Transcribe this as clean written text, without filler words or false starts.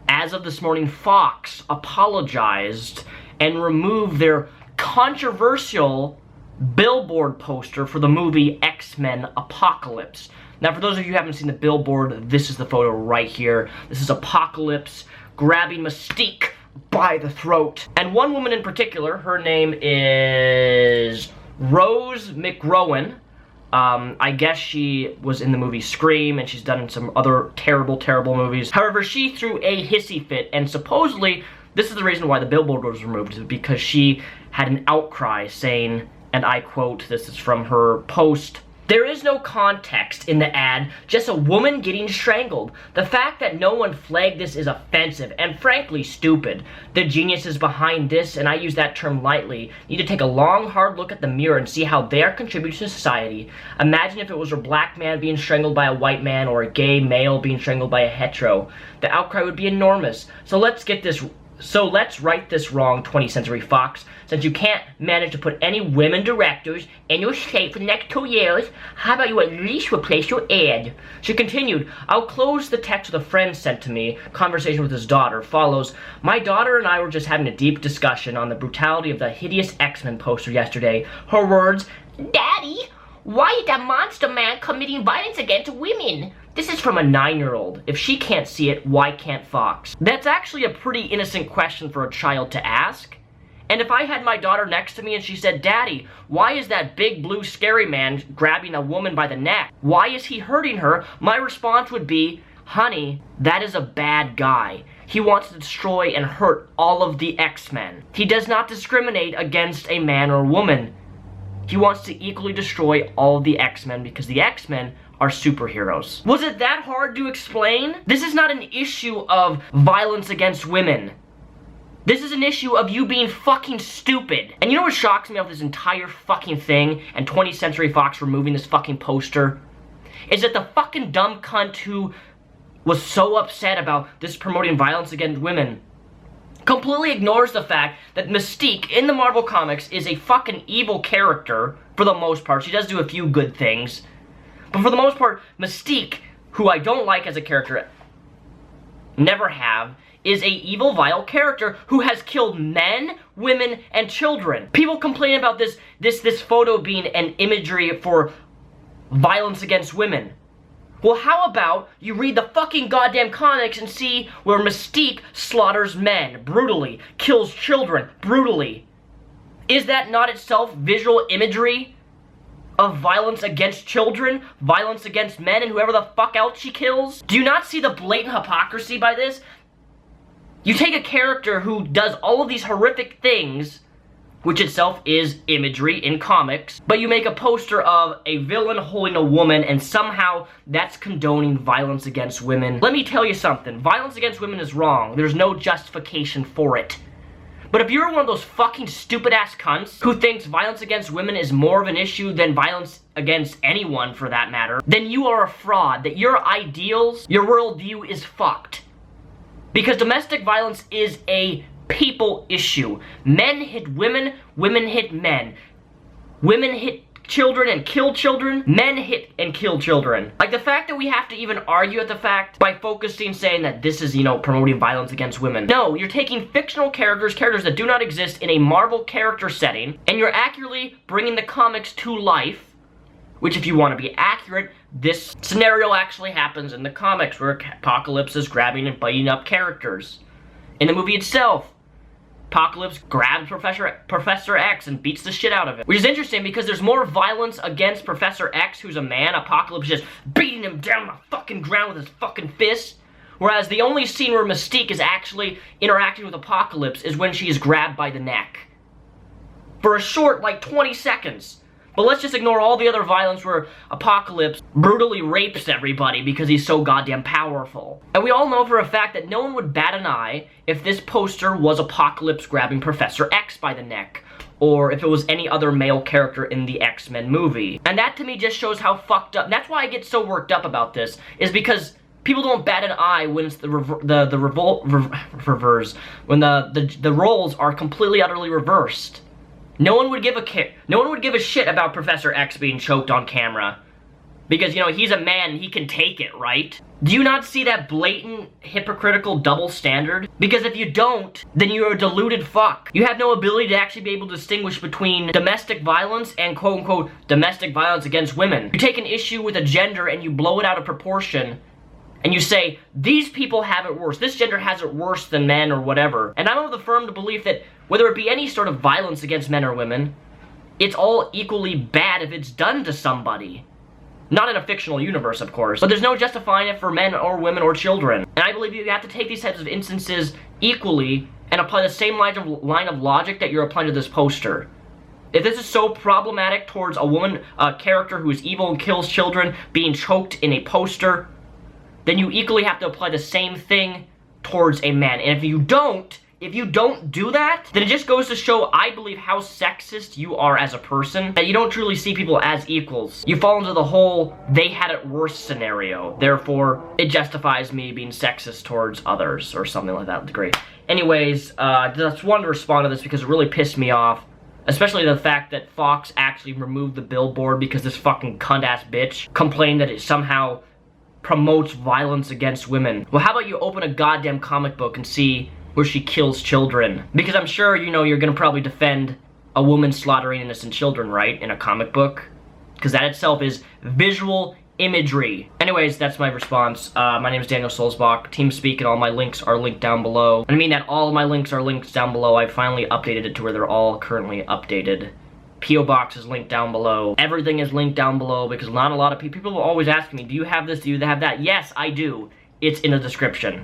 As of this morning, Fox apologized and removed their controversial billboard poster for the movie X-Men Apocalypse. Now, for those of you who haven't seen the billboard, this is the photo right here. This is Apocalypse grabbing Mystique by the throat. And one woman in particular, her name is Rose McRowan. I guess she was in the movie Scream, and she's done some other terrible, terrible movies. However, she threw a hissy fit, and supposedly, this is the reason why the billboard was removed, because she had an outcry saying, and I quote, this is from her post, "There is no context in the ad, just a woman getting strangled. The fact that no one flagged this is offensive and frankly stupid. The geniuses behind this, and I use that term lightly, need to take a long, hard look at the mirror and see how they are contributing to society. Imagine if it was a black man being strangled by a white man or a gay male being strangled by a hetero. The outcry would be enormous. So let's right this wrong, 20th Century Fox. Since you can't manage to put any women directors in your state for the next 2 years, how about you at least replace your ad?" She continued, "I'll close the text with a friend sent to me. Conversation with his daughter follows. My daughter and I were just having a deep discussion on the brutality of the hideous X-Men poster yesterday. Her words, 'Daddy, why is that monster man committing violence against women?' This is from a 9-year-old. If she can't see it, why can't Fox?" That's actually a pretty innocent question for a child to ask. And if I had my daughter next to me and she said, "Daddy, why is that big blue scary man grabbing a woman by the neck? Why is he hurting her?" My response would be, "Honey, that is a bad guy. He wants to destroy and hurt all of the X-Men. He does not discriminate against a man or woman. He wants to equally destroy all of the X-Men because the X-Men are superheroes." Was it that hard to explain? This is not an issue of violence against women. This is an issue of you being fucking stupid. And you know what shocks me about this entire fucking thing and 20th Century Fox removing this fucking poster? Is that the fucking dumb cunt who was so upset about this promoting violence against women completely ignores the fact that Mystique in the Marvel Comics is a fucking evil character for the most part. She does do a few good things. But for the most part, Mystique, who I don't like as a character, never have, is a evil, vile character who has killed men, women, and children. People complain about this photo being an imagery for violence against women. Well, how about you read the fucking goddamn comics and see where Mystique slaughters men brutally, kills children brutally? Is that not itself visual imagery of violence against children, violence against men, and whoever the fuck else she kills? Do you not see the blatant hypocrisy by this? You take a character who does all of these horrific things, which itself is imagery in comics, but you make a poster of a villain holding a woman, and somehow that's condoning violence against women. Let me tell you something. Violence against women is wrong. There's no justification for it. But if you're one of those fucking stupid-ass cunts who thinks violence against women is more of an issue than violence against anyone, for that matter, then you are a fraud. That your ideals, your worldview is fucked. Because domestic violence is a people issue. Men hit women, women hit men. Women hit children and kill children, men hit and kill children. Like the fact that we have to even argue at the fact by focusing saying that this is, promoting violence against women. No, you're taking fictional characters that do not exist in a Marvel character setting, and you're accurately bringing the comics to life. Which, if you want to be accurate, this scenario actually happens in the comics where Apocalypse is grabbing and biting up characters. In the movie itself, Apocalypse grabs Professor X and beats the shit out of him. Which is interesting because there's more violence against Professor X, who's a man. Apocalypse just beating him down on the fucking ground with his fucking fist. Whereas the only scene where Mystique is actually interacting with Apocalypse is when she is grabbed by the neck. For a short, 20 seconds. But let's just ignore all the other violence where Apocalypse brutally rapes everybody because he's so goddamn powerful. And we all know for a fact that no one would bat an eye if this poster was Apocalypse grabbing Professor X by the neck, or if it was any other male character in the X-Men movie. And that to me just shows how fucked up, and that's why I get so worked up about this, is because people don't bat an eye when it's the roles are completely utterly reversed. No one would give a shit about Professor X being choked on camera. Because, you know, he's a man and he can take it, right? Do you not see that blatant, hypocritical double standard? Because if you don't, then you're a deluded fuck. You have no ability to actually be able to distinguish between domestic violence and quote-unquote domestic violence against women. You take an issue with a gender and you blow it out of proportion, and you say, these people have it worse. This gender has it worse than men or whatever. And I'm of the firm belief that whether it be any sort of violence against men or women, it's all equally bad if it's done to somebody. Not in a fictional universe, of course, but there's no justifying it for men or women or children. And I believe you have to take these types of instances equally and apply the same line of logic that you're applying to this poster. If this is so problematic towards a woman, a character who is evil and kills children, being choked in a poster, then you equally have to apply the same thing towards a man. And if you don't do that, then it just goes to show, I believe, how sexist you are as a person, that you don't truly see people as equals. You fall into the whole, they had it worse scenario. Therefore, it justifies me being sexist towards others, or something like that. Great. Anyways, just wanted to respond to this because it really pissed me off. Especially the fact that Fox actually removed the billboard because this fucking cunt-ass bitch complained that it somehow promotes violence against women. Well, how about you open a goddamn comic book and see where she kills children? Because I'm sure, you know, you're gonna probably defend a woman slaughtering innocent children, right? In a comic book? Because that itself is visual imagery. Anyways, that's my response. My name is Daniel Sulzbach. Teamspeak and all my links are linked down below. And I mean that all of my links are linked down below. I finally updated it to where they're all currently updated. P.O. Box is linked down below. Everything is linked down below because not a lot of people will always ask me, do you have this, do you have that? Yes, I do. It's in the description.